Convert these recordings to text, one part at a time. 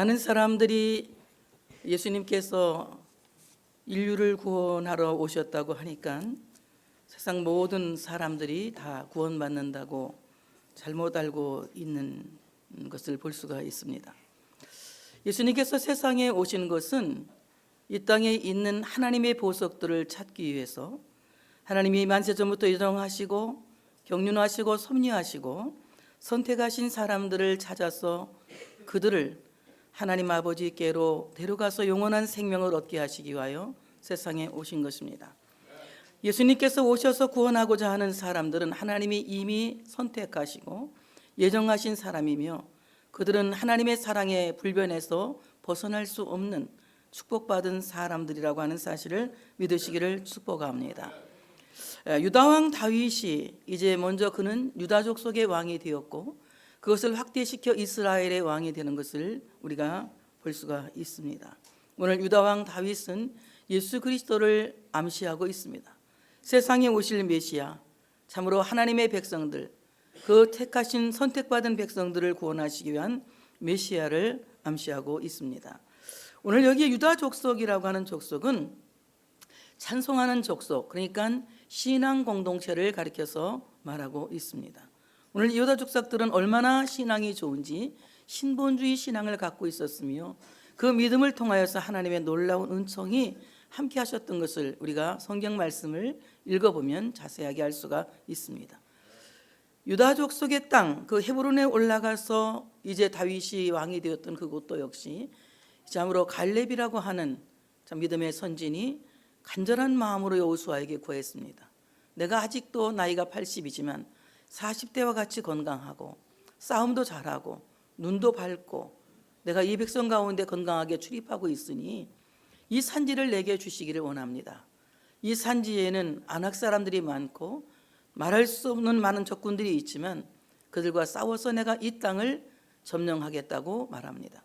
많은 사람들이 예수님께서 인류를 구원하러 오셨다고 하니까 세상 모든 사람들이 다 구원받는다고 잘못 알고 있는 것을 볼 수가 있습니다. 예수님께서 세상에 오신 것은 이 땅에 있는 하나님의 보석들을 찾기 위해서 하나님이 만세전부터 예정하시고 경륜하시고 섭리하시고 선택하신 사람들을 찾아서 그들을 하나님 아버지께로 데려가서 영원한 생명을 얻게 하시기 위하여 세상에 오신 것입니다. 예수님께서 오셔서 구원하고자 하는 사람들은 하나님이 이미 선택하시고 예정하신 사람이며 그들은 하나님의 사랑의 불변에서 벗어날 수 없는 축복받은 사람들이라고 하는 사실을 믿으시기를 축복합니다. 유다왕 다윗이 이제 먼저 그는 유다족 속의 왕이 되었고 그것을 확대시켜 이스라엘의 왕이 되는 것을 우리가 볼 수가 있습니다. 오늘 유다왕 다윗은 예수 그리스도를 암시하고 있습니다. 세상에 오실 메시아, 참으로 하나님의 백성들, 그 택하신 선택받은 백성들을 구원하시기 위한 메시아를 암시하고 있습니다. 오늘 여기 유다 족속이라고 하는 족속은 찬송하는 족속, 그러니까 신앙 공동체를 가리켜서 말하고 있습니다. 오늘 유다 족속들은 얼마나 신앙이 좋은지 신본주의 신앙을 갖고 있었으며 그 믿음을 통하여서 하나님의 놀라운 은총이 함께 하셨던 것을 우리가 성경 말씀을 읽어보면 자세하게 알 수가 있습니다. 유다 족속의 땅, 그 헤브론에 올라가서 이제 다윗이 왕이 되었던 그곳도 역시 참으로 갈렙이라고 하는 믿음의 선진이 간절한 마음으로 여호수아에게 구했습니다. 내가 아직도 나이가 80이지만 40대와 같이 건강하고 싸움도 잘하고 눈도 밝고 내가 이 백성 가운데 건강하게 출입하고 있으니 이 산지를 내게 주시기를 원합니다. 이 산지에는 안악 사람들이 많고 말할 수 없는 많은 적군들이 있지만 그들과 싸워서 내가 이 땅을 점령하겠다고 말합니다.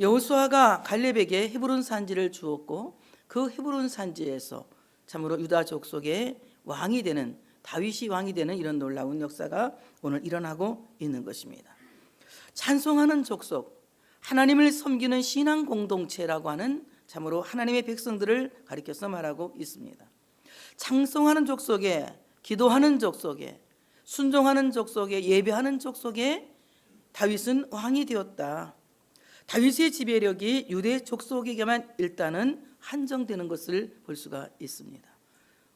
여호수아가 갈렙에게 헤브론 산지를 주었고 그 헤브론 산지에서 참으로 유다 족속의 왕이 되는 다윗이 왕이 되는 이런 놀라운 역사가 오늘 일어나고 있는 것입니다. 찬송하는 족속, 하나님을 섬기는 신앙 공동체라고 하는 참으로 하나님의 백성들을 가리켜서 말하고 있습니다. 찬송하는 족속에, 기도하는 족속에, 순종하는 족속에, 예배하는 족속에 다윗은 왕이 되었다. 다윗의 지배력이 유대 족속에게만 일단은 한정되는 것을 볼 수가 있습니다.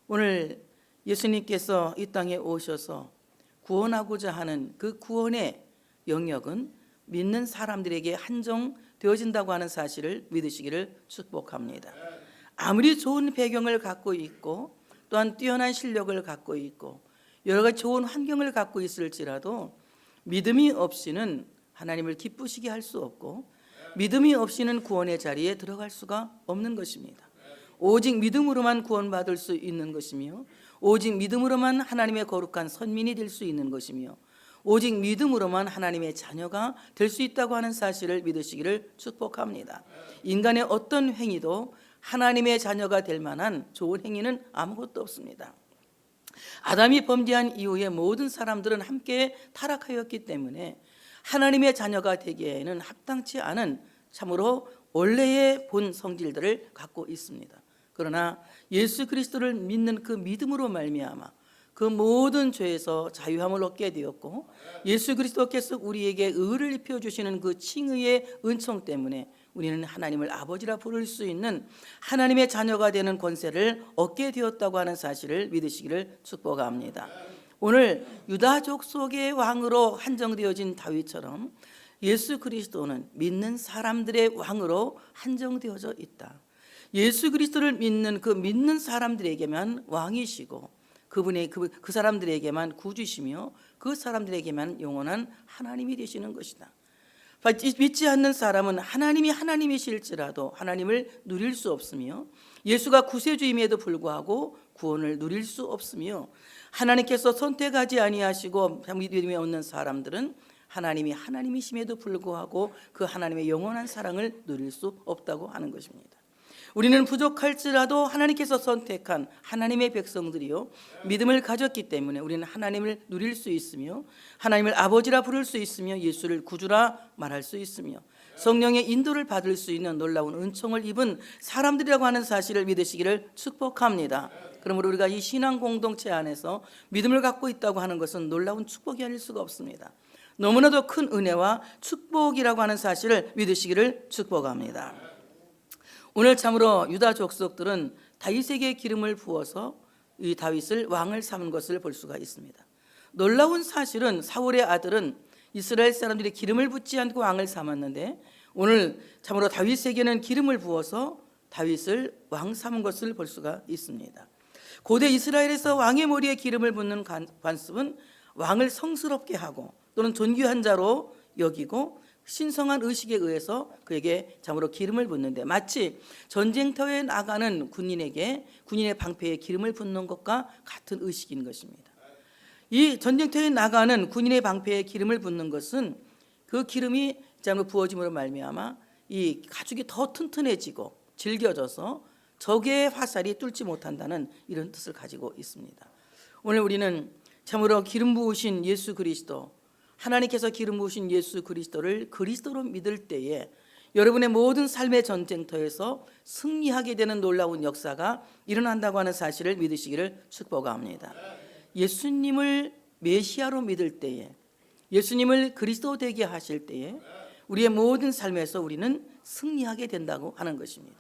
오늘 예수님께서 이 땅에 오셔서 구원하고자 하는 그 구원의 영역은 믿는 사람들에게 한정되어진다고 하는 사실을 믿으시기를 축복합니다. 아무리 좋은 배경을 갖고 있고 또한 뛰어난 실력을 갖고 있고 여러 가지 좋은 환경을 갖고 있을지라도 믿음이 없이는 하나님을 기쁘시게 할 수 없고 믿음이 없이는 구원의 자리에 들어갈 수가 없는 것입니다. 오직 믿음으로만 구원받을 수 있는 것이며 오직 믿음으로만 하나님의 거룩한 선민이 될 수 있는 것이며 오직 믿음으로만 하나님의 자녀가 될 수 있다고 하는 사실을 믿으시기를 축복합니다. 인간의 어떤 행위도 하나님의 자녀가 될 만한 좋은 행위는 아무것도 없습니다. 아담이 범죄한 이후에 모든 사람들은 함께 타락하였기 때문에 하나님의 자녀가 되기에는 합당치 않은 참으로 원래의 본 성질들을 갖고 있습니다. 그러나 예수 그리스도를 믿는 그 믿음으로 말미암아 그 모든 죄에서 자유함을 얻게 되었고 예수 그리스도께서 우리에게 의를 입혀주시는 그 칭의의 은총 때문에 우리는 하나님을 아버지라 부를 수 있는 하나님의 자녀가 되는 권세를 얻게 되었다고 하는 사실을 믿으시기를 축복합니다. 오늘 유다족 속의 왕으로 한정되어진 다윗처럼 예수 그리스도는 믿는 사람들의 왕으로 한정되어져 있다. 예수 그리스도를 믿는 그 믿는 사람들에게만 왕이시고 그분의 그 사람들에게만 구주시며 그 사람들에게만 영원한 하나님이 되시는 것이다. 믿지 않는 사람은 하나님이 하나님이실지라도 하나님을 누릴 수 없으며 예수가 구세주임에도 불구하고 구원을 누릴 수 없으며 하나님께서 선택하지 아니하시고 믿음이 없는 사람들은 하나님이 하나님이심에도 불구하고 그 하나님의 영원한 사랑을 누릴 수 없다고 하는 것입니다. 우리는 부족할지라도 하나님께서 선택한 하나님의 백성들이요 믿음을 가졌기 때문에 우리는 하나님을 누릴 수 있으며 하나님을 아버지라 부를 수 있으며 예수를 구주라 말할 수 있으며 성령의 인도를 받을 수 있는 놀라운 은총을 입은 사람들이라고 하는 사실을 믿으시기를 축복합니다. 그러므로 우리가 이 신앙 공동체 안에서 믿음을 갖고 있다고 하는 것은 놀라운 축복이 아닐 수가 없습니다. 너무나도 큰 은혜와 축복이라고 하는 사실을 믿으시기를 축복합니다. 오늘 참으로 유다 족속들은 다윗에게 기름을 부어서 이 다윗을 왕을 삼은 것을 볼 수가 있습니다. 놀라운 사실은 사울의 아들은 이스라엘 사람들이 기름을 붓지 않고 왕을 삼았는데 오늘 참으로 다윗에게는 기름을 부어서 다윗을 왕 삼은 것을 볼 수가 있습니다. 고대 이스라엘에서 왕의 머리에 기름을 붓는 관습은 왕을 성스럽게 하고 또는 존귀한 자로 여기고 신성한 의식에 의해서 그에게 참으로 기름을 붓는데 마치 전쟁터에 나가는 군인에게 군인의 방패에 기름을 붓는 것과 같은 의식인 것입니다. 이 전쟁터에 나가는 군인의 방패에 기름을 붓는 것은 그 기름이 참으로 부어짐으로 말미암아 이 가죽이 더 튼튼해지고 질겨져서 적의 화살이 뚫지 못한다는 이런 뜻을 가지고 있습니다. 오늘 우리는 참으로 기름 부으신 예수 그리스도, 하나님께서 기름 부으신 예수 그리스도를 그리스도로 믿을 때에 여러분의 모든 삶의 전쟁터에서 승리하게 되는 놀라운 역사가 일어난다고 하는 사실을 믿으시기를 축복합니다. 예수님을 메시아로 믿을 때에, 예수님을 그리스도 되게 하실 때에 우리의 모든 삶에서 우리는 승리하게 된다고 하는 것입니다.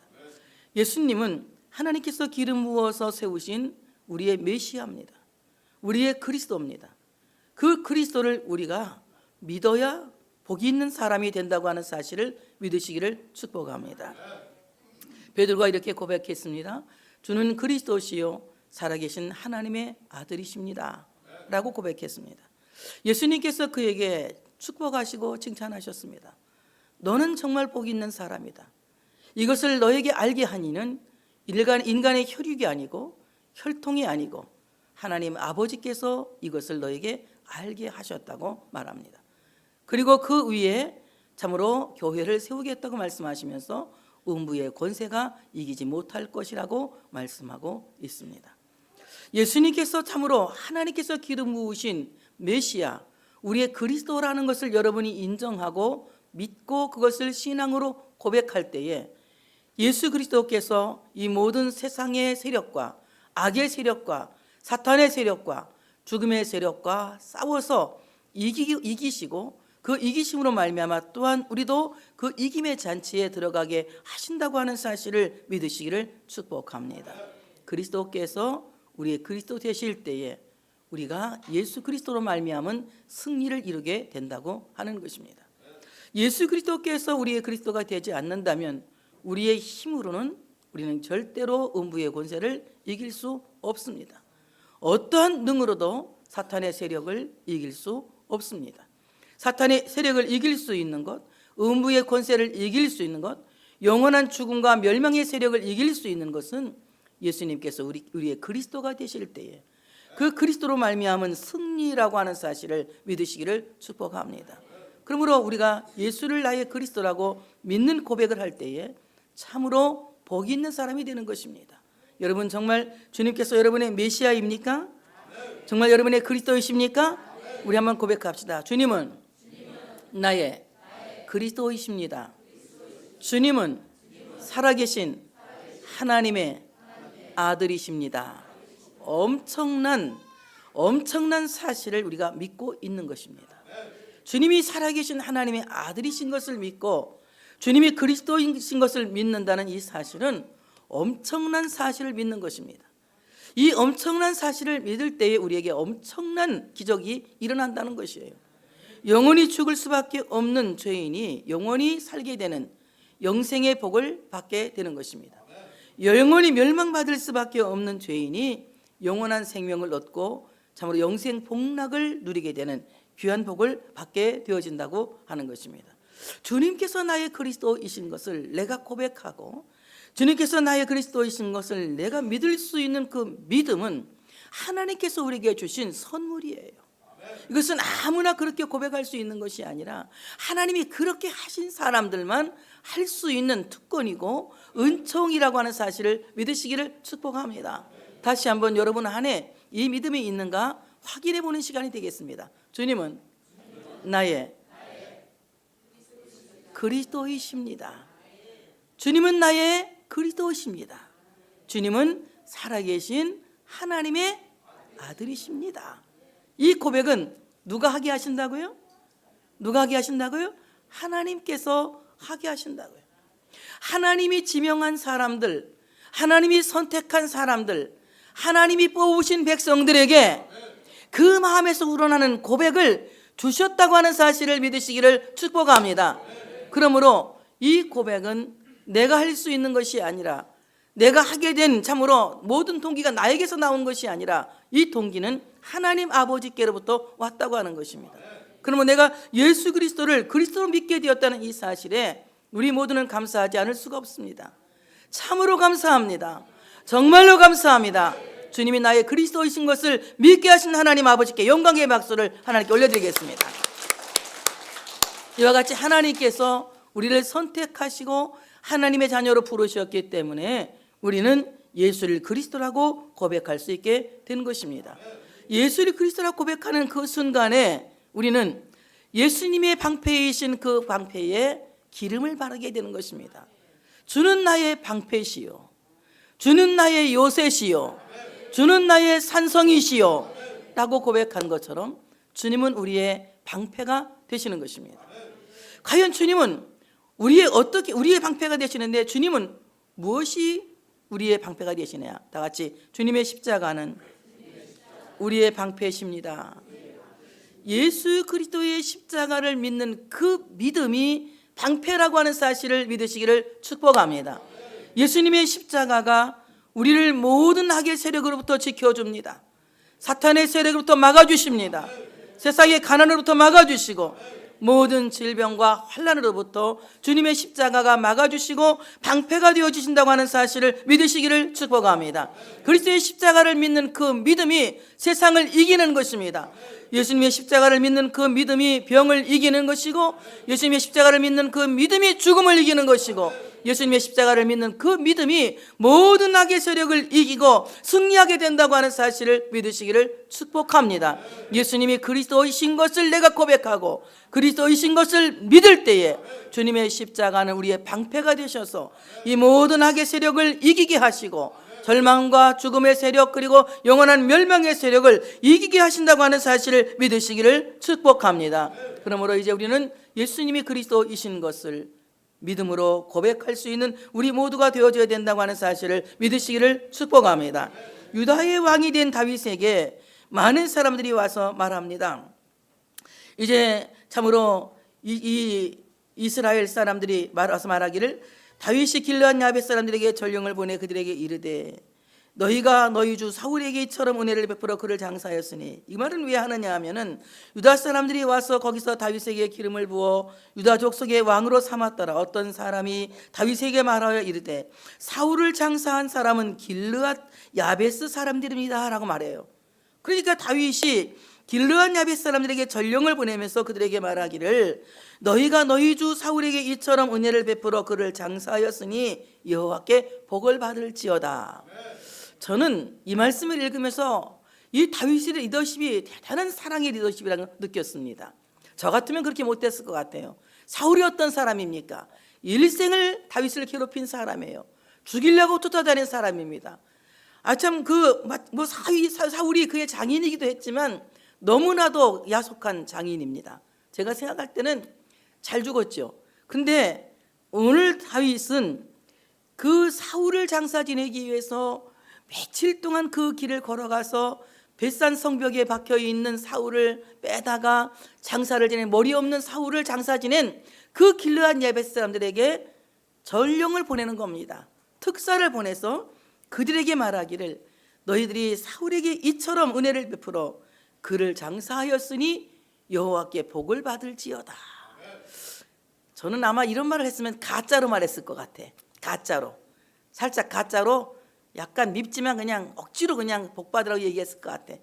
예수님은 하나님께서 기름 부어서 세우신 우리의 메시아입니다. 우리의 그리스도입니다. 그 그리스도를 우리가 믿어야 복이 있는 사람이 된다고 하는 사실을 믿으시기를 축복합니다. 베드로가 이렇게 고백했습니다. 주는 그리스도시요 살아계신 하나님의 아들이십니다 라고 고백했습니다. 예수님께서 그에게 축복하시고 칭찬하셨습니다. 너는 정말 복이 있는 사람이다. 이것을 너에게 알게 하니는 인간의 혈육이 아니고 혈통이 아니고 하나님 아버지께서 이것을 너에게 알게 하셨다고 말합니다. 그리고 그 위에 참으로 교회를 세우겠다고 말씀하시면서 음부의 권세가 이기지 못할 것이라고 말씀하고 있습니다. 예수님께서 참으로 하나님께서 기름 부으신 메시아, 우리의 그리스도라는 것을 여러분이 인정하고 믿고 그것을 신앙으로 고백할 때에 예수 그리스도께서 이 모든 세상의 세력과 악의 세력과 사탄의 세력과 죽음의 세력과 싸워서 이기시고 그 이기심으로 말미암아 또한 우리도 그 이김의 잔치에 들어가게 하신다고 하는 사실을 믿으시기를 축복합니다. 그리스도께서 우리의 그리스도 되실 때에 우리가 예수 그리스도로 말미암은 승리를 이루게 된다고 하는 것입니다. 예수 그리스도께서 우리의 그리스도가 되지 않는다면 우리의 힘으로는 우리는 절대로 음부의 권세를 이길 수 없습니다. 어떠한 능으로도 사탄의 세력을 이길 수 없습니다. 사탄의 세력을 이길 수 있는 것, 음부의 권세를 이길 수 있는 것, 영원한 죽음과 멸망의 세력을 이길 수 있는 것은 예수님께서 우리의 그리스도가 되실 때에 그 그리스도로 말미암은 승리라고 하는 사실을 믿으시기를 축복합니다. 그러므로 우리가 예수를 나의 그리스도라고 믿는 고백을 할 때에 참으로 복이 있는 사람이 되는 것입니다. 여러분 정말 주님께서 여러분의 메시아입니까? 정말 여러분의 그리스도이십니까? 우리 한번 고백합시다. 주님은 나의 그리스도이십니다. 주님은 살아계신 하나님의 아들이십니다. 엄청난 사실을 우리가 믿고 있는 것입니다. 주님이 살아계신 하나님의 아들이신 것을 믿고 주님이 그리스도이신 것을 믿는다는 이 사실은 엄청난 사실을 믿는 것입니다. 이 엄청난 사실을 믿을 때에 우리에게 엄청난 기적이 일어난다는 것이에요. 영원히 죽을 수밖에 없는 죄인이 영원히 살게 되는 영생의 복을 받게 되는 것입니다. 영원히 멸망받을 수밖에 없는 죄인이 영원한 생명을 얻고 참으로 영생 복락을 누리게 되는 귀한 복을 받게 되어진다고 하는 것입니다. 주님께서 나의 그리스도이신 것을 내가 고백하고 주님께서 나의 그리스도이신 것을 내가 믿을 수 있는 그 믿음은 하나님께서 우리에게 주신 선물이에요. 이것은 아무나 그렇게 고백할 수 있는 것이 아니라 하나님이 그렇게 하신 사람들만 할 수 있는 특권이고 은총이라고 하는 사실을 믿으시기를 축복합니다. 다시 한번 여러분 안에 이 믿음이 있는가 확인해 보는 시간이 되겠습니다. 주님은 나의 그리스도이십니다. 주님은 나의 그리스도이십니다. 주님은 살아계신 하나님의 아들이십니다. 이 고백은 누가 하게 하신다고요? 누가 하게 하신다고요? 하나님께서 하게 하신다고요. 하나님이 지명한 사람들, 하나님이 선택한 사람들, 하나님이 뽑으신 백성들에게 그 마음에서 우러나는 고백을 주셨다고 하는 사실을 믿으시기를 축복합니다. 그러므로 이 고백은 내가 할 수 있는 것이 아니라, 내가 하게 된 참으로 모든 동기가 나에게서 나온 것이 아니라 이 동기는 하나님 아버지께로부터 왔다고 하는 것입니다. 그러면 내가 예수 그리스도를 그리스도로 믿게 되었다는 이 사실에 우리 모두는 감사하지 않을 수가 없습니다. 참으로 감사합니다. 정말로 감사합니다. 주님이 나의 그리스도이신 것을 믿게 하신 하나님 아버지께 영광의 박수를 하나님께 올려드리겠습니다. 이와 같이 하나님께서 우리를 선택하시고 하나님의 자녀로 부르셨기 때문에 우리는 예수를 그리스도라고 고백할 수 있게 된 것입니다. 예수를 그리스도라고 고백하는 그 순간에 우리는 예수님의 방패이신 그 방패에 기름을 바르게 되는 것입니다. 주는 나의 방패시요, 주는 나의 요새시요, 주는 나의 산성이시요 라고 고백한 것처럼 주님은 우리의 방패가 되시는 것입니다. 과연 주님은 우리의 방패가 되시는데 주님은 무엇이 우리의 방패가 되시냐? 다 같이 주님의 십자가는 우리의 방패이십니다. 예수 그리스도의 십자가를 믿는 그 믿음이 방패라고 하는 사실을 믿으시기를 축복합니다. 예수님의 십자가가 우리를 모든 악의 세력으로부터 지켜줍니다. 사탄의 세력으로부터 막아주십니다. 세상의 가난으로부터 막아주시고 모든 질병과 환난으로부터 주님의 십자가가 막아주시고 방패가 되어주신다고 하는 사실을 믿으시기를 축복합니다. 그리스도의 십자가를 믿는 그 믿음이 세상을 이기는 것입니다. 예수님의 십자가를 믿는 그 믿음이 병을 이기는 것이고, 예수님의 십자가를 믿는 그 믿음이 죽음을 이기는 것이고, 예수님의 십자가를 믿는 그 믿음이 모든 악의 세력을 이기고 승리하게 된다고 하는 사실을 믿으시기를 축복합니다. 예수님이 그리스도이신 것을 내가 고백하고 그리스도이신 것을 믿을 때에 주님의 십자가는 우리의 방패가 되셔서 이 모든 악의 세력을 이기게 하시고 절망과 죽음의 세력 그리고 영원한 멸망의 세력을 이기게 하신다고 하는 사실을 믿으시기를 축복합니다. 그러므로 이제 우리는 예수님이 그리스도이신 것을 믿음으로 고백할 수 있는 우리 모두가 되어져야 된다고 하는 사실을 믿으시기를 축복합니다. 유다의 왕이 된 다윗에게 많은 사람들이 와서 말합니다. 이제 참으로 이 이스라엘 사람들이 와서 말하기를, 다윗이 길르앗 야벳 사람들에게 전령을 보내 그들에게 이르되 너희가 너희 주 사울에게 이처럼 은혜를 베풀어 그를 장사하였으니, 이 말은 왜 하느냐 하면은 유다 사람들이 와서 거기서 다윗에게 기름을 부어 유다 족속의 왕으로 삼았더라. 어떤 사람이 다윗에게 말하여 이르되 사울을 장사한 사람은 길르앗 야베스 사람들입니다 라고 말해요. 그러니까 다윗이 길르앗 야벳 사람들에게 전령을 보내면서 그들에게 말하기를 너희가 너희 주 사울에게 이처럼 은혜를 베풀어 그를 장사하였으니 여호와께 복을 받을지어다. 저는 이 말씀을 읽으면서 이 다윗의 리더십이 대단한 사랑의 리더십이라는 걸 느꼈습니다. 저 같으면 그렇게 못했을 것 같아요. 사울이 어떤 사람입니까? 일생을 다윗을 괴롭힌 사람이에요. 죽이려고 쫓아다닌 사람입니다. 참 사울이 그의 장인이기도 했지만 너무나도 야속한 장인입니다. 제가 생각할 때는 잘 죽었죠. 근데 오늘 다윗은 그 사울을 장사 지내기 위해서 며칠 동안 그 길을 걸어가서 벳산 성벽에 박혀 있는 사울을 빼다가 장사를 지낸, 머리 없는 사울을 장사 지낸 그 길르앗 야벳 사람들에게 전령을 보내는 겁니다. 특사를 보내서 그들에게 말하기를 너희들이 사울에게 이처럼 은혜를 베풀어 그를 장사하였으니 여호와께 복을 받을지어다. 저는 아마 이런 말을 했으면 가짜로 말했을 것 같아. 가짜로, 살짝 가짜로, 약간 밉지만 그냥 억지로 그냥 복 받으라고 얘기했을 것 같아.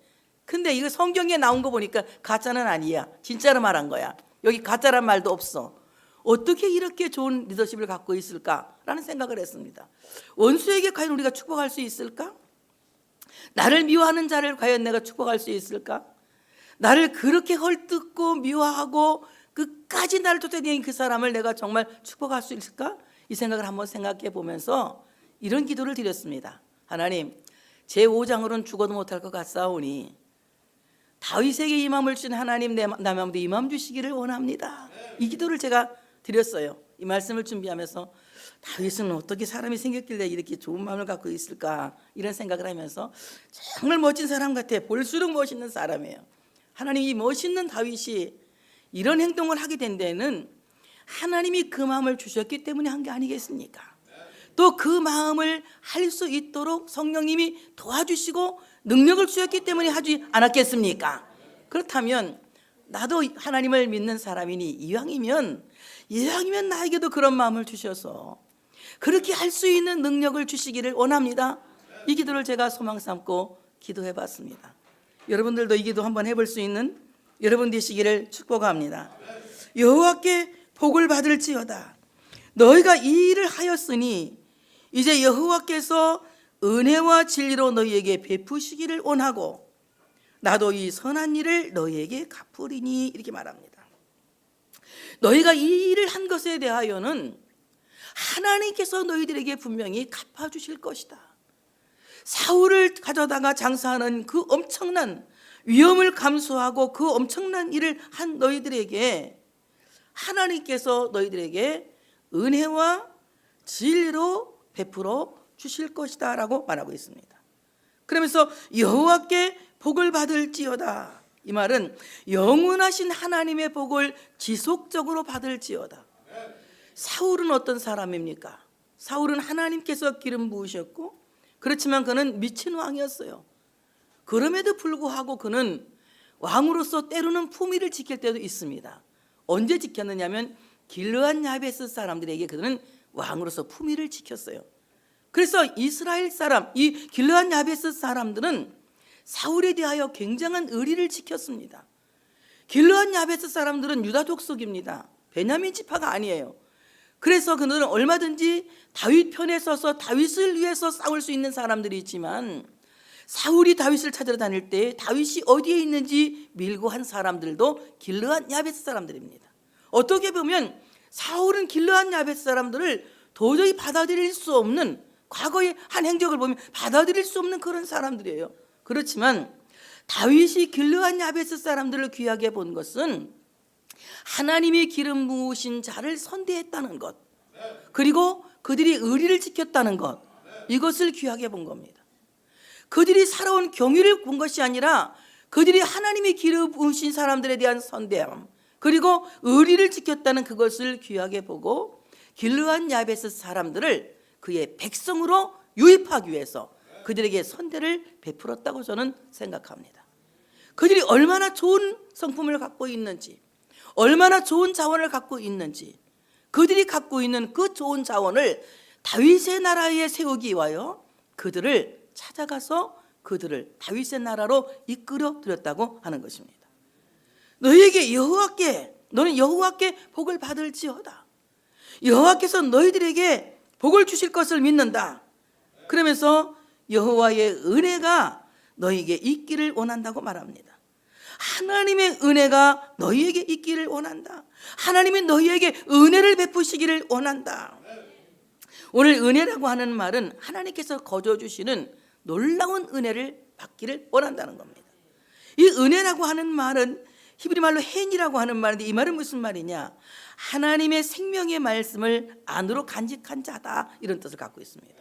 근데 이거 성경에 나온 거 보니까 가짜는 아니야. 진짜로 말한 거야. 여기 가짜란 말도 없어. 어떻게 이렇게 좋은 리더십을 갖고 있을까라는 생각을 했습니다. 원수에게 과연 우리가 축복할 수 있을까? 나를 미워하는 자를 과연 내가 축복할 수 있을까? 나를 그렇게 헐뜯고 미워하고 끝까지 나를 쫓아다니는 그 사람을 내가 정말 축복할 수 있을까? 이 생각을 한번 생각해 보면서 이런 기도를 드렸습니다. 하나님, 제 5장으로는 죽어도 못할 것 같사오니 다윗에게 임함을 주신 하나님, 내 마음도 임함 주시기를 원합니다. 이 기도를 제가 드렸어요. 이 말씀을 준비하면서 다윗은 어떻게 사람이 생겼길래 이렇게 좋은 마음을 갖고 있을까, 이런 생각을 하면서 정말 멋진 사람 같아. 볼수록 멋있는 사람이에요. 하나님, 이 멋있는 다윗이 이런 행동을 하게 된 데는 하나님이 그 마음을 주셨기 때문에 한 게 아니겠습니까? 또 그 마음을 할 수 있도록 성령님이 도와주시고 능력을 주셨기 때문에 하지 않았겠습니까? 그렇다면 나도 하나님을 믿는 사람이니 이왕이면 나에게도 그런 마음을 주셔서 그렇게 할 수 있는 능력을 주시기를 원합니다. 이 기도를 제가 소망 삼고 기도해 봤습니다. 여러분들도 이 기도 한번 해볼 수 있는 여러분 되시기를 축복합니다. 여호와께 복을 받을지어다. 너희가 이 일을 하였으니 이제 여호와께서 은혜와 진리로 너희에게 베푸시기를 원하고 나도 이 선한 일을 너희에게 갚으리니, 이렇게 말합니다. 너희가 이 일을 한 것에 대하여는 하나님께서 너희들에게 분명히 갚아주실 것이다. 사울을 가져다가 장사하는 그 엄청난 위험을 감수하고 그 엄청난 일을 한 너희들에게 하나님께서 너희들에게 은혜와 진리로 베풀어 주실 것이다 라고 말하고 있습니다. 그러면서 여호와께 복을 받을지어다, 이 말은 영원하신 하나님의 복을 지속적으로 받을지어다. 사울은 어떤 사람입니까? 사울은 하나님께서 기름 부으셨고, 그렇지만 그는 미친 왕이었어요. 그럼에도 불구하고 그는 왕으로서 때로는 품위를 지킬 때도 있습니다. 언제 지켰느냐면 길르앗 야베스 사람들에게 그는 왕으로서 품위를 지켰어요. 그래서 이스라엘 사람, 이 길르앗 야베스 사람들은 사울에 대하여 굉장한 의리를 지켰습니다. 길르앗 야베스 사람들은 유다 족속입니다. 베냐민 지파가 아니에요. 그래서 그들은 얼마든지 다윗 편에 서서 다윗을 위해서 싸울 수 있는 사람들이지만 사울이 다윗을 찾으러 다닐 때 다윗이 어디에 있는지 밀고 한 사람들도 길르앗 야베스 사람들입니다. 어떻게 보면 사울은 길르앗 야베스 사람들을 도저히 받아들일 수 없는, 과거의 한 행적을 보면 받아들일 수 없는 그런 사람들이에요. 그렇지만 다윗이 길르앗 야베스 사람들을 귀하게 본 것은 하나님이 기름 부으신 자를 선대했다는 것, 그리고 그들이 의리를 지켰다는 것, 이것을 귀하게 본 겁니다. 그들이 살아온 경위를 본 것이 아니라 그들이 하나님이 기름 부으신 사람들에 대한 선대함, 그리고 의리를 지켰다는 그것을 귀하게 보고 길르앗 야베스 사람들을 그의 백성으로 유입하기 위해서 그들에게 선대를 베풀었다고 저는 생각합니다. 그들이 얼마나 좋은 성품을 갖고 있는지, 얼마나 좋은 자원을 갖고 있는지, 그들이 갖고 있는 그 좋은 자원을 다윗의 나라에 세우기 위하여 그들을 찾아가서 그들을 다윗의 나라로 이끌어 드렸다고 하는 것입니다. 너희에게 너는 여호와께 복을 받을지어다. 여호와께서 너희들에게 복을 주실 것을 믿는다. 그러면서 여호와의 은혜가 너희에게 있기를 원한다고 말합니다. 하나님의 은혜가 너희에게 있기를 원한다. 하나님이 너희에게 은혜를 베푸시기를 원한다. 오늘 은혜라고 하는 말은 하나님께서 거저 주시는 놀라운 은혜를 받기를 원한다는 겁니다. 이 은혜라고 하는 말은 히브리 말로 헨이라고 하는 말인데, 이 말은 무슨 말이냐? 하나님의 생명의 말씀을 안으로 간직한 자다, 이런 뜻을 갖고 있습니다.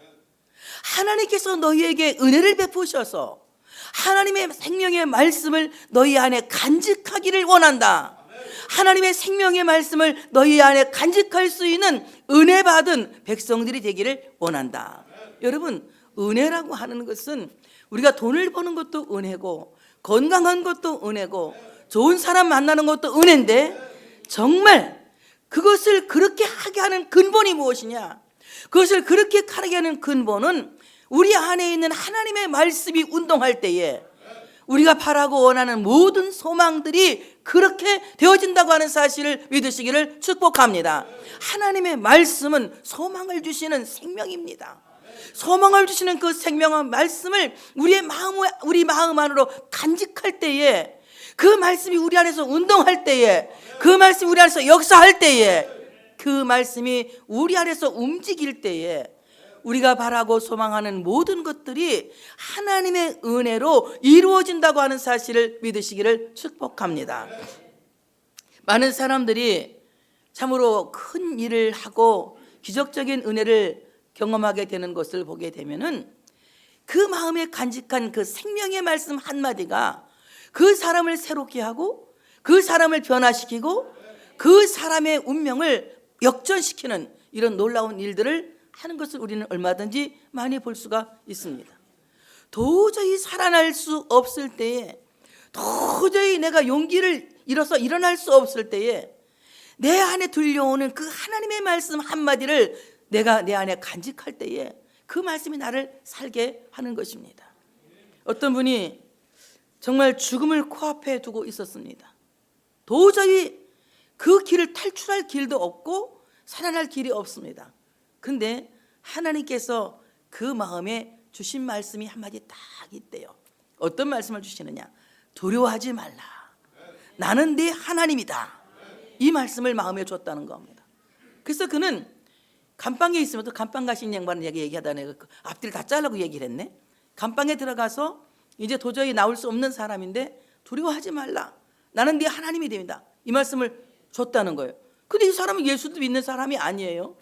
하나님께서 너희에게 은혜를 베푸셔서 하나님의 생명의 말씀을 너희 안에 간직하기를 원한다. 하나님의 생명의 말씀을 너희 안에 간직할 수 있는 은혜 받은 백성들이 되기를 원한다. 여러분, 은혜라고 하는 것은 우리가 돈을 버는 것도 은혜고, 건강한 것도 은혜고, 좋은 사람 만나는 것도 은혜인데, 정말 그것을 그렇게 하게 하는 근본이 무엇이냐? 그것을 그렇게 하게 하는 근본은 우리 안에 있는 하나님의 말씀이 운동할 때에 우리가 바라고 원하는 모든 소망들이 그렇게 되어진다고 하는 사실을 믿으시기를 축복합니다. 하나님의 말씀은 소망을 주시는 생명입니다. 소망을 주시는 그 생명한 말씀을 우리 마음 안으로 간직할 때에 그 말씀이 우리 안에서 운동할 때에, 그 말씀이 우리 안에서 역사할 때에, 그 말씀이 우리 안에서 움직일 때에 우리가 바라고 소망하는 모든 것들이 하나님의 은혜로 이루어진다고 하는 사실을 믿으시기를 축복합니다. 많은 사람들이 참으로 큰 일을 하고 기적적인 은혜를 경험하게 되는 것을 보게 되면은 그 마음에 간직한 그 생명의 말씀 한마디가 그 사람을 새롭게 하고 그 사람을 변화시키고 그 사람의 운명을 역전시키는 이런 놀라운 일들을 하는 것을 우리는 얼마든지 많이 볼 수가 있습니다. 도저히 살아날 수 없을 때에, 도저히 내가 용기를 잃어서 일어날 수 없을 때에 내 안에 들려오는 그 하나님의 말씀 한마디를 내가 내 안에 간직할 때에 그 말씀이 나를 살게 하는 것입니다. 어떤 분이 정말 죽음을 코앞에 두고 있었습니다. 도저히 그 길을 탈출할 길도 없고 살아날 길이 없습니다. 근데 하나님께서 그 마음에 주신 말씀이 한마디 딱 있대요. 어떤 말씀을 주시느냐? 두려워하지 말라. 나는 네 하나님이다. 이 말씀을 마음에 줬다는 겁니다. 그래서 그는 감방에 있으면 또 감방 가신 양반은 얘기하다 내가 앞뒤를 다 잘라고 얘기를 했네. 감방에 들어가서 이제 도저히 나올 수 없는 사람인데 두려워하지 말라. 나는 네 하나님이 됩니다. 이 말씀을 줬다는 거예요. 근데 이 사람은 예수도 믿는 사람이 아니에요.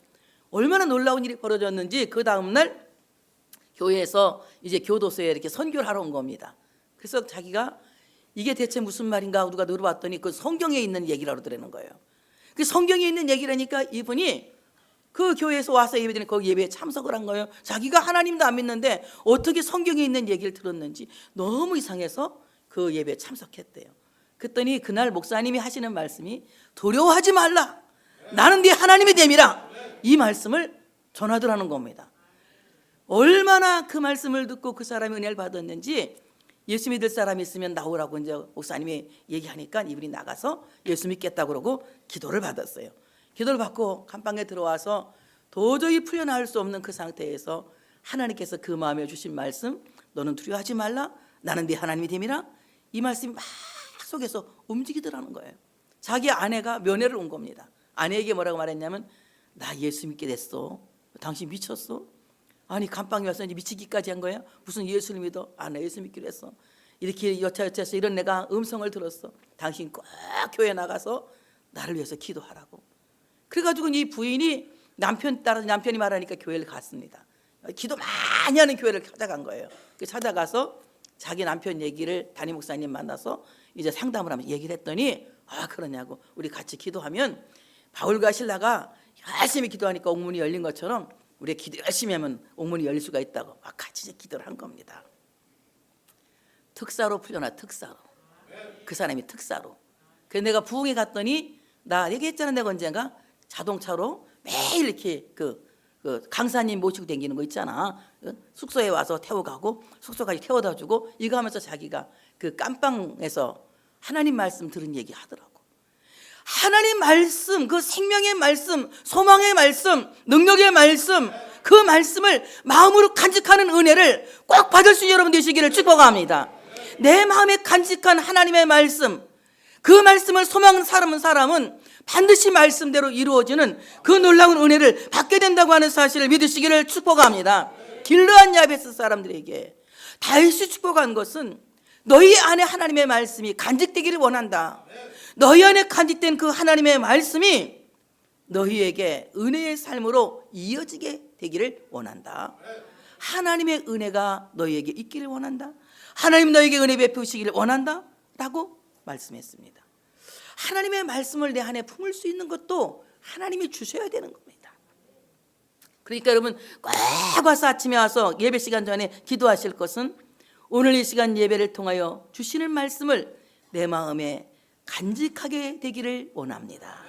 얼마나 놀라운 일이 벌어졌는지 그 다음날 교회에서 이제 교도소에 이렇게 선교를 하러 온 겁니다. 그래서 자기가 이게 대체 무슨 말인가 누가 물어봤더니 그 성경에 있는 얘기라고 그러는 거예요. 그 성경에 있는 얘기라니까 이분이 그 교회에서 와서 예배드리는 거기 예배에 참석을 한 거예요. 자기가 하나님도 안 믿는데 어떻게 성경에 있는 얘기를 들었는지 너무 이상해서 그 예배에 참석했대요. 그랬더니 그날 목사님이 하시는 말씀이 두려워하지 말라. 나는 네 하나님이 됨이라. 이 말씀을 전하더라는 겁니다. 얼마나 그 말씀을 듣고 그 사람이 은혜를 받았는지 예수 믿을 사람이 있으면 나오라고 이제 목사님이 얘기하니까 이분이 나가서 예수 믿겠다고 그러고 기도를 받았어요. 기도를 받고 감방에 들어와서 도저히 풀려나올 수 없는 그 상태에서 하나님께서 그 마음에 주신 말씀, 너는 두려워하지 말라. 나는 네 하나님이 됨이라. 이 말씀이 막 속에서 움직이더라는 거예요. 자기 아내가 면회를 온 겁니다. 아내에게 뭐라고 말했냐면 나 예수 믿게 됐어. 당신 미쳤어? 아니 감방에 와서 이제 미치기까지 한 거야? 무슨 예수를 믿어? 아, 나 예수 믿기로 했어. 이렇게 여차여차해서 이런 내가 음성을 들었어. 당신 꼭 교회 나가서 나를 위해서 기도하라고. 그래가지고 이 부인이 남편이 말하니까 교회를 갔습니다. 기도 많이 하는 교회를 찾아간 거예요. 찾아가서 자기 남편 얘기를 담임 목사님 만나서 이제 상담을 하면서 얘기를 했더니 아 그러냐고, 우리 같이 기도하면 바울과 실라가 열심히 기도하니까 옥문이 열린 것처럼 우리가 기도 열심히 하면 옥문이 열릴 수가 있다고 막 같이 이제 기도를 한 겁니다. 특사로 풀려나, 특사로. 그 사람이 특사로. 그래서 내가 부흥에 갔더니 나 얘기했잖아, 내가 언젠가 자동차로 매일 이렇게 그 강사님 모시고 다니는 거 있잖아. 숙소에 와서 태워가고 숙소까지 태워다 주고 이거 하면서 자기가 그 깜빵에서 하나님 말씀 들은 얘기 하더라고. 하나님 말씀, 그 생명의 말씀, 소망의 말씀, 능력의 말씀, 그 말씀을 마음으로 간직하는 은혜를 꼭 받을 수 있는 여러분 되시기를 축복합니다. 내 마음에 간직한 하나님의 말씀, 그 말씀을 소망하는 사람은 반드시 말씀대로 이루어지는 그 놀라운 은혜를 받게 된다고 하는 사실을 믿으시기를 축복합니다. 길르한 야베스 사람들에게 다윗이 축복한 것은 너희 안에 하나님의 말씀이 간직되기를 원한다. 너희 안에 간직된 그 하나님의 말씀이 너희에게 은혜의 삶으로 이어지게 되기를 원한다. 하나님의 은혜가 너희에게 있기를 원한다. 하나님 너희에게 은혜 베푸시기를 원한다 라고 말씀했습니다. 하나님의 말씀을 내 안에 품을 수 있는 것도 하나님이 주셔야 되는 겁니다. 그러니까 여러분 꼭 와서 아침에 와서 예배 시간 전에 기도하실 것은 오늘 이 시간 예배를 통하여 주시는 말씀을 내 마음에 간직하게 되기를 원합니다.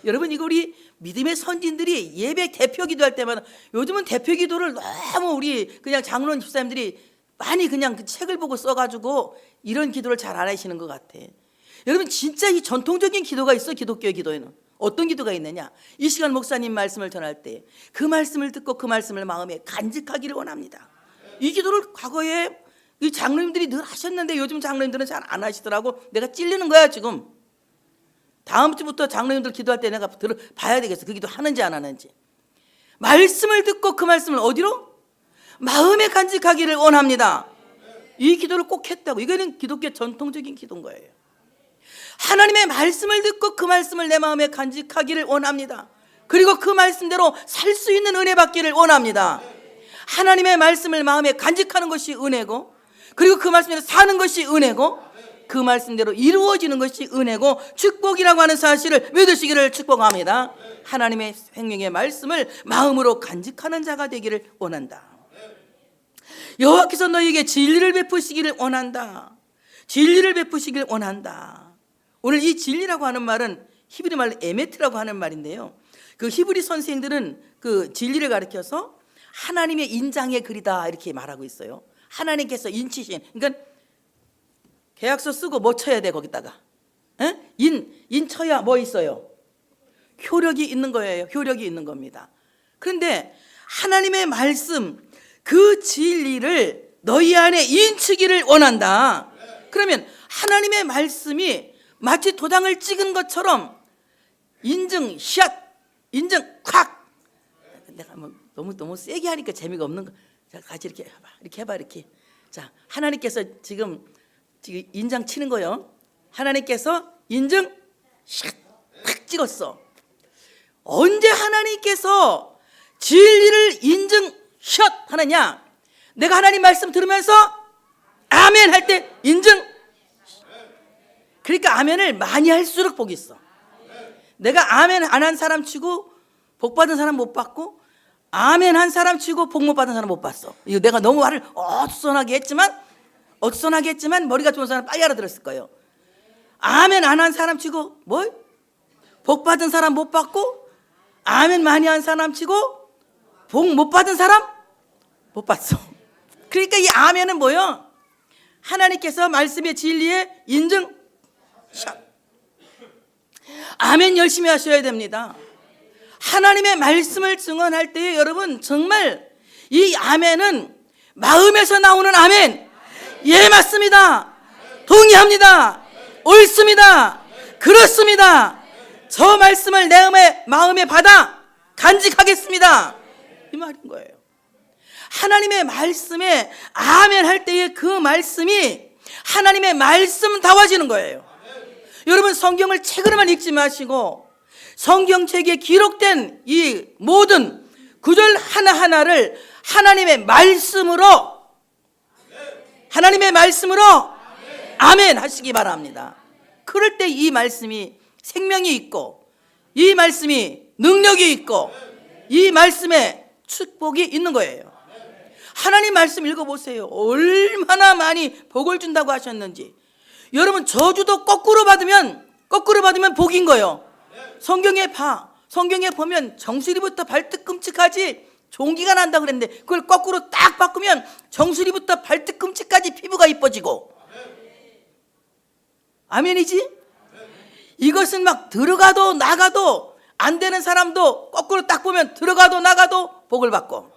여러분 이거 우리 믿음의 선진들이 예배 대표 기도할 때마다, 요즘은 대표 기도를 너무 우리 그냥 장로님 집사님들이 많이 그냥 그 책을 보고 써가지고 이런 기도를 잘 안 하시는 것 같아. 여러분 진짜 이 전통적인 기도가 있어. 기독교의 기도에는 어떤 기도가 있느냐, 이 시간 목사님 말씀을 전할 때 그 말씀을 듣고 그 말씀을 마음에 간직하기를 원합니다. 이 기도를 과거에 이 장로님들이 늘 하셨는데 요즘 장로님들은 잘 안 하시더라고. 내가 찔리는 거야 지금. 다음 주부터 장로님들 기도할 때 내가 봐야 되겠어. 그 기도 하는지 안 하는지. 말씀을 듣고 그 말씀을 어디로? 마음에 간직하기를 원합니다. 이 기도를 꼭 했다고. 이거는 기독교 전통적인 기도인 거예요. 하나님의 말씀을 듣고 그 말씀을 내 마음에 간직하기를 원합니다. 그리고 그 말씀대로 살 수 있는 은혜 받기를 원합니다. 하나님의 말씀을 마음에 간직하는 것이 은혜고, 그리고 그 말씀대로 사는 것이 은혜고, 그 말씀대로 이루어지는 것이 은혜고 축복이라고 하는 사실을 믿으시기를 축복합니다. 하나님의 생명의 말씀을 마음으로 간직하는 자가 되기를 원한다. 여호와께서 너희에게 진리를 베푸시기를 원한다. 진리를 베푸시기를 원한다. 오늘 이 진리라고 하는 말은 히브리 말로 에메트라고 하는 말인데요, 그 히브리 선생들은 그 진리를 가리켜서 하나님의 인장의 글이다 이렇게 말하고 있어요. 하나님께서 인치신, 그러니까 계약서 쓰고 뭐 쳐야 돼 거기다가? 인 쳐야 뭐 있어요? 효력이 있는 거예요. 효력이 있는 겁니다. 그런데 하나님의 말씀, 그 진리를 너희 안에 인치기를 원한다. 그러면 하나님의 말씀이 마치 도장을 찍은 것처럼 인증 샷, 인증 콱. 내가 뭐 너무 세게 하니까 재미가 없는 거. 자, 같이 이렇게 해봐, 이렇게 해봐, 이렇게. 자, 하나님께서 지금 인장 치는 거요. 하나님께서 인증 탁 찍었어. 언제 하나님께서 진리를 인증 샷 하느냐? 내가 하나님 말씀 들으면서 아멘 할 때 인증. 그러니까 아멘을 많이 할수록 복이 있어. 내가 아멘 안 한 사람 치고 복 받은 사람 못 받고, 아멘 한 사람 치고 복 못 받은 사람 못 봤어. 이거 내가 너무 말을 어수선하게 했지만 머리가 좋은 사람 빨리 알아들었을 거예요. 아멘 안 한 사람 치고 뭐? 복 받은 사람 못 받고, 아멘 많이 한 사람 치고 복 못 받은 사람 못 봤어. 그러니까 이 아멘은 뭐요? 하나님께서 말씀의 진리에 인증 샷. 아멘 열심히 하셔야 됩니다. 하나님의 말씀을 증언할 때에 여러분 정말 이 아멘은 마음에서 나오는 아멘. 예, 맞습니다. 동의합니다. 옳습니다. 그렇습니다. 저 말씀을 내 마음에 받아 간직하겠습니다. 이 말인 거예요. 하나님의 말씀에 아멘 할 때에 그 말씀이 하나님의 말씀다워지는 거예요. 여러분 성경을 책으로만 읽지 마시고 성경책에 기록된 이 모든 구절 하나하나를 하나님의 말씀으로 아멘 하시기 바랍니다. 그럴 때 이 말씀이 생명이 있고, 이 말씀이 능력이 있고, 이 말씀에 축복이 있는 거예요. 하나님 말씀 읽어보세요. 얼마나 많이 복을 준다고 하셨는지. 여러분 저주도 거꾸로 받으면 복인 거예요. 성경에 보면 정수리부터 발뒤꿈치까지 종기가 난다고 그랬는데, 그걸 거꾸로 딱 바꾸면 정수리부터 발뒤꿈치까지 피부가 이뻐지고. 아멘이지? 이것은 막 들어가도 나가도 안 되는 사람도 거꾸로 딱 보면 들어가도 나가도 복을 받고,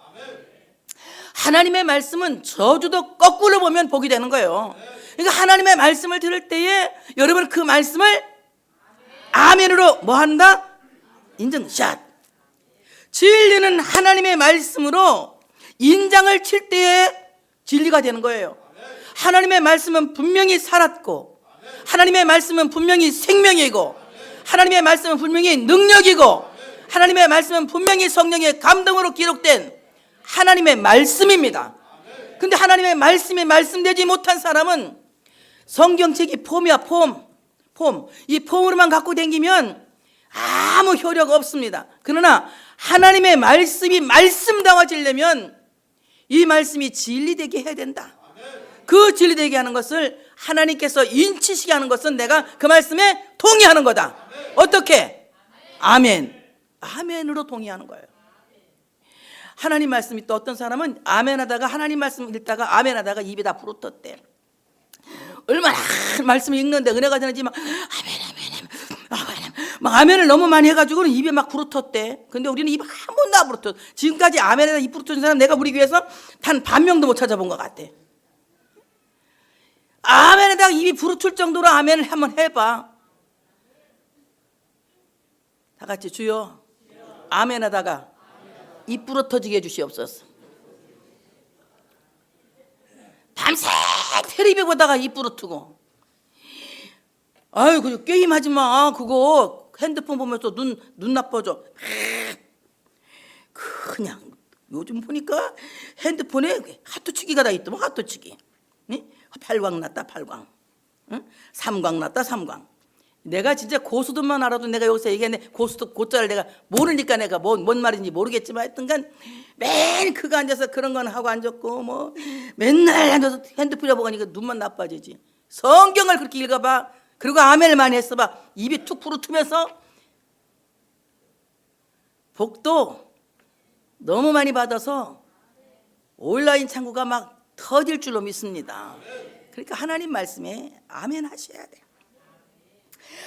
하나님의 말씀은 저주도 거꾸로 보면 복이 되는 거예요. 그러니까 하나님의 말씀을 들을 때에 여러분 그 말씀을 아멘으로 뭐 한다? 인증샷. 진리는 하나님의 말씀으로 인장을 칠 때에 진리가 되는 거예요. 하나님의 말씀은 분명히 살았고, 하나님의 말씀은 분명히 생명이고, 하나님의 말씀은 분명히 능력이고, 하나님의 말씀은 분명히 성령의 감동으로 기록된 하나님의 말씀입니다. 근데 하나님의 말씀이 말씀되지 못한 사람은 성경책이 폼이야, 폼. 이 폼으로만 갖고 다니면 아무 효력 없습니다. 그러나 하나님의 말씀이 말씀다워지려면 이 말씀이 진리되게 해야 된다. 그 진리되게 하는 것을 하나님께서 인치시게 하는 것은 내가 그 말씀에 동의하는 거다. 어떻게? 아멘. 아멘으로 동의하는 거예요. 하나님 말씀이 또 어떤 사람은 아멘하다가 하나님 말씀 읽다가 아멘하다가 입이 다 부르텄대. 얼마나 말씀을 읽는데 은혜가 되는지 막 아멘을 너무 많이 해가지고는 입에 막 부르텄대. 근데 우리는 입 한 번도 안 부르텄. 지금까지 아멘에다 입 부르텄는 사람 내가 우리 교회에서 단 반명도 못 찾아본 것 같아. 아멘하다가 입이 부르틀 정도로 아멘을 한번 해봐. 다 같이 주여 아멘하다가 입 부러터지게 해주시옵소서. 밤새 텔레비 보다가 입 부러뜨고, 아유 그 게임하지 마. 그거 핸드폰 보면서 눈 나빠져. 그냥 요즘 보니까 핸드폰에 하트치기가 다 있더만. 하트치기. 팔광 났다 팔광. 삼광 났다 삼광. 내가 진짜 고수들만 알아도 내가 여기서 얘기했네. 고수들 고자를 내가 모르니까 내가 뭔 말인지 모르겠지만 하여튼간 매일 그거 앉아서 그런 건 하고 앉았고 뭐 맨날 앉아서 핸드폰에 보고 하니까 눈만 나빠지지. 성경을 그렇게 읽어봐. 그리고 아멘을 많이 했어봐. 입이 툭 부르트면서 복도 너무 많이 받아서 온라인 창구가 막 터질 줄로 믿습니다. 그러니까 하나님 말씀에 아멘 하셔야 돼요.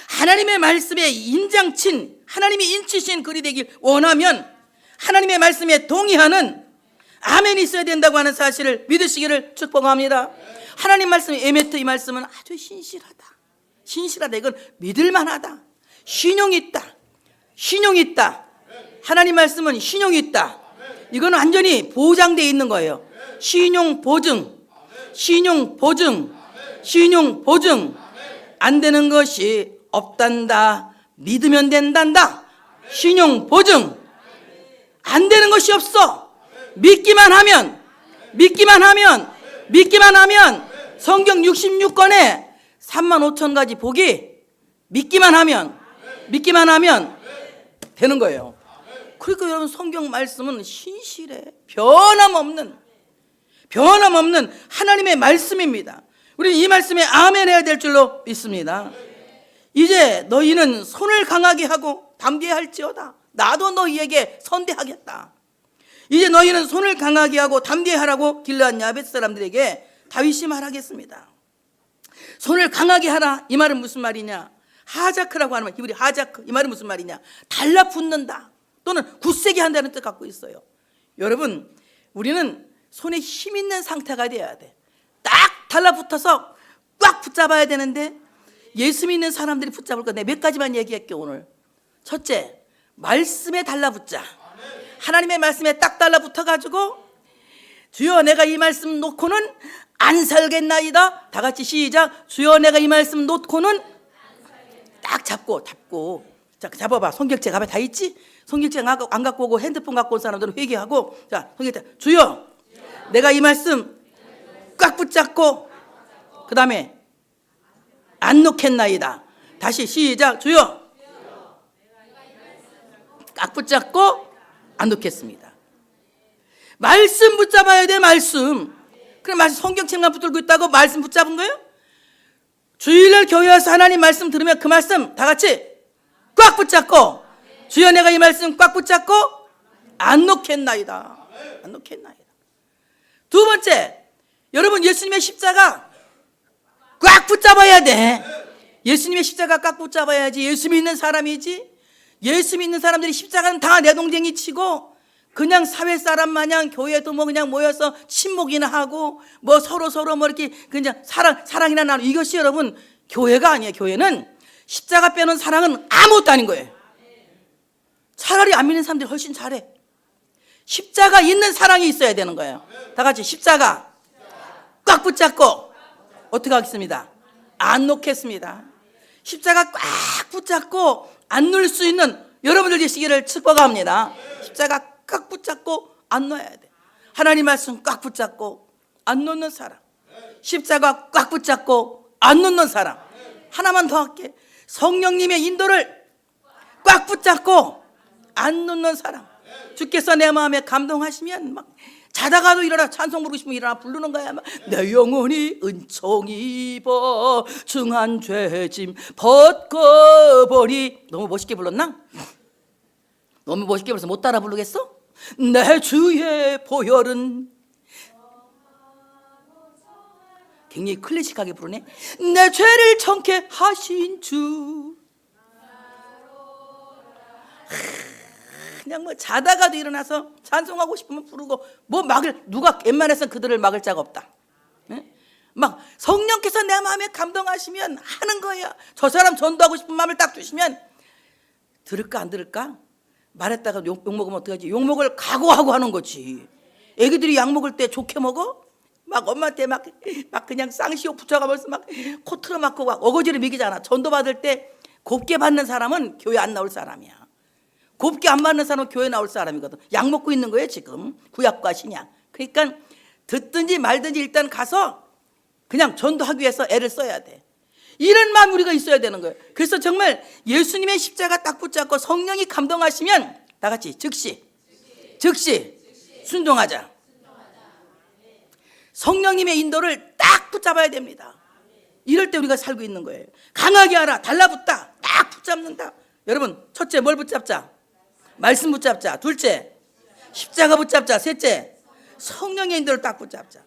하나님의 말씀에 인장친, 하나님이 인치신 글이 되길 원하면 하나님의 말씀에 동의하는 아멘이 있어야 된다고 하는 사실을 믿으시기를 축복합니다. 하나님 말씀, 에메트 이 말씀은 아주 신실하다. 신실하다. 이건 믿을만하다. 신용이 있다. 신용이 있다. 하나님 말씀은 신용이 있다. 이건 완전히 보장되어 있는 거예요. 신용 보증, 신용 보증, 신용 보증. 안 되는 것이 없단다. 믿으면 된단다. 신용 보증. 안 되는 것이 없어. 믿기만 하면, 믿기만 하면, 믿기만 하면 성경 66권에 35,000가지 복이 믿기만 하면, 믿기만 하면 되는 거예요. 그러니까 여러분 성경 말씀은 신실해. 변함없는 하나님의 말씀입니다. 우리 이 말씀에 아멘 해야 될 줄로 믿습니다. 이제 너희는 손을 강하게 하고 담대히 할지어다. 나도 너희에게 선대하겠다. 이제 너희는 손을 강하게 하고 담대히 하라고 길르앗 야벳 사람들에게 다윗이 말하겠습니다. 손을 강하게 하라. 이 말은 무슨 말이냐? 하자크라고 하는 말, 히브리 하자크. 이 말은 무슨 말이냐? 달라붙는다 또는 굳세게 한다는 뜻 갖고 있어요. 여러분, 우리는 손에 힘 있는 상태가 돼야 돼. 딱 달라붙어서 꽉 붙잡아야 되는데 예수 믿는 사람들이 붙잡을 거 내가 몇 가지만 얘기할게 오늘. 첫째, 말씀에 달라붙자. 하나님의 말씀에 딱 달라붙어가지고 주여 내가 이 말씀 놓고는 안 살겠나이다. 다 같이 시작. 주여 내가 이 말씀 놓고는 딱 잡고 자 잡아봐. 성경책 앞에 다 있지? 성경책 안 갖고 오고 핸드폰 갖고 온 사람들은 회개하고, 자 성경책 주여 내가 이 말씀 꽉 붙잡고 그 다음에 안 놓겠나이다. 다시 시작. 주여 꽉 붙잡고 안 놓겠습니다. 말씀 붙잡아야 돼. 말씀. 그럼 말씀 성경책만 붙들고 있다고 말씀 붙잡은 거예요? 주일날 교회 와서 하나님 말씀 들으면 그 말씀 다 같이 꽉 붙잡고 주여 내가 이 말씀 꽉 붙잡고 안 놓겠나이다. 안 놓겠나이다. 두 번째, 여러분 예수님의 십자가 꽉 붙잡아야 돼. 예수님의 십자가 꽉 붙잡아야지 예수 믿는 사람이지. 예수 믿는 사람들이 십자가는 다 내동댕이 치고 그냥 사회 사람 마냥 교회도 뭐 그냥 모여서 친목이나 하고 뭐 서로 뭐 이렇게 그냥 사랑이나 나누고, 이것이 여러분 교회가 아니에요. 교회는 십자가 빼는 사랑은 아무것도 아닌 거예요. 차라리 안 믿는 사람들이 훨씬 잘해. 십자가 있는 사랑이 있어야 되는 거예요. 다 같이 십자가 꽉 붙잡고 어떻게 하겠습니다? 안 놓겠습니다. 십자가 꽉 붙잡고 안 놓을 수 있는 여러분들 되시기를 축복합니다. 십자가 꽉 붙잡고 안 놓아야 돼. 하나님 말씀 꽉 붙잡고 안 놓는 사람, 십자가 꽉 붙잡고 안 놓는 사람. 하나만 더 할게. 성령님의 인도를 꽉 붙잡고 안 놓는 사람. 주께서 내 마음에 감동하시면 막 자다가도 일어나 찬송 부르고 싶으면 일어나 부르는 거야. 막 내 영혼이 은총 입어 중한 죄짐 벗고보리. 너무 멋있게 불렀나? 너무 멋있게 불러서 못 따라 부르겠어? 내 주의 보혈은, 굉장히 클래식하게 부르네. 내 죄를 정케 하신 주. 그냥 뭐 자다가도 일어나서 찬송하고 싶으면 부르고, 뭐 막을, 누가 웬만해서 그들을 막을 자가 없다. 막 성령께서 내 마음에 감동하시면 하는 거예요. 저 사람 전도하고 싶은 마음을 딱 주시면 들을까 안 들을까? 말했다가 욕먹으면 어떡하지? 욕먹을 각오하고 하는 거지. 애기들이 약 먹을 때 좋게 먹어? 막 엄마한테 막 그냥 쌍시옷 붙여가면서 막 코 틀어막고 막 어거지를 먹이잖아. 전도 받을 때 곱게 받는 사람은 교회 안 나올 사람이야. 곱게 안 받는 사람은 교회 나올 사람이거든. 약 먹고 있는 거예요 지금. 구약과 신약. 그러니까 듣든지 말든지 일단 가서 그냥 전도하기 위해서 애를 써야 돼. 이런 마음 우리가 있어야 되는 거예요. 그래서 정말 예수님의 십자가 딱 붙잡고 성령이 감동하시면 다 같이 즉시 순종하자. 성령님의 인도를 딱 붙잡아야 됩니다. 이럴 때 우리가 살고 있는 거예요. 강하게 하라, 달라붙다, 딱 붙잡는다. 여러분, 첫째 뭘 붙잡자? 말씀 붙잡자. 둘째 십자가 붙잡자. 셋째 성령의 인도를 딱 붙잡자.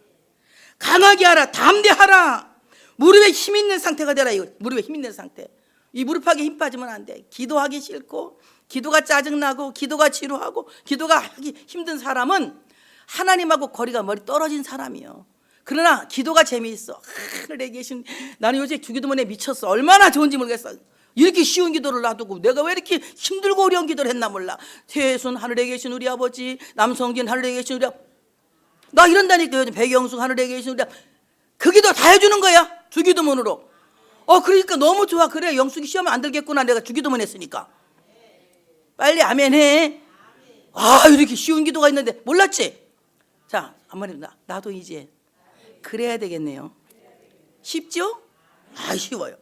강하게 하라, 담대하라. 무릎에 힘 있는 상태가 되라. 이거 무릎에 힘 있는 상태. 이 무릎하기 힘 빠지면 안 돼. 기도하기 싫고, 기도가 짜증나고, 기도가 지루하고, 기도가 하기 힘든 사람은 하나님하고 거리가 멀리 떨어진 사람이요. 그러나 기도가 재미있어. 하늘에 계신, 나는 요새 주기도문에 미쳤어. 얼마나 좋은지 모르겠어. 이렇게 쉬운 기도를 놔두고 내가 왜 이렇게 힘들고 어려운 기도를 했나 몰라. 태순 하늘에 계신 우리 아버지, 남성진 하늘에 계신 우리 아버지. 나 이런다니까. 요즘 백영숙 하늘에 계신 우리 아버지. 그 기도 다 해주는 거야 주기도문으로. 그러니까 너무 좋아. 그래, 영숙이 시험 안 들겠구나. 내가 주기도문 했으니까. 빨리 아멘해. 이렇게 쉬운 기도가 있는데 몰랐지? 자, 한번 나도 이제 그래야 되겠네요. 쉽죠? 쉬워요.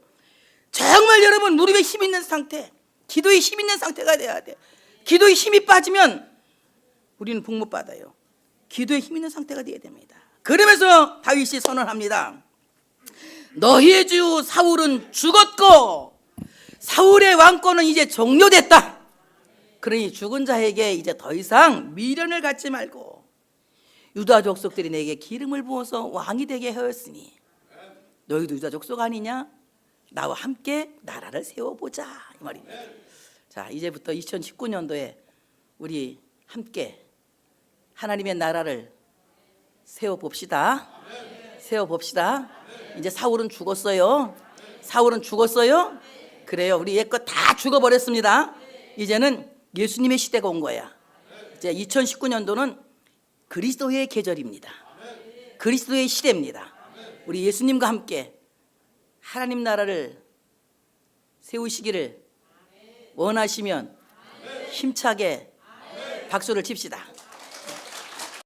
정말 여러분 무릎에 힘 있는 상태, 기도에 힘 있는 상태가 돼야 돼. 기도에 힘이 빠지면 우리는 복 못 받아요. 기도에 힘 있는 상태가 돼야 됩니다. 그러면서 다윗이 선언합니다. 너희의 주 사울은 죽었고 사울의 왕권은 이제 종료됐다. 그러니 죽은 자에게 이제 더 이상 미련을 갖지 말고 유다 족속들이 내게 기름을 부어서 왕이 되게 하였으니 너희도 유다 족속 아니냐? 나와 함께 나라를 세워보자, 이 말입니다. 자, 이제부터 2019년도에 우리 함께 하나님의 나라를 세워봅시다. 세워봅시다. 이제 사울은 죽었어요. 사울은 죽었어요. 그래요. 우리 옛 거 다 죽어버렸습니다. 이제는 예수님의 시대가 온 거야. 이제 2019년도는 그리스도의 계절입니다. 그리스도의 시대입니다. 우리 예수님과 함께 하나님 나라를 세우시기를 원하시면 힘차게 박수를 칩시다.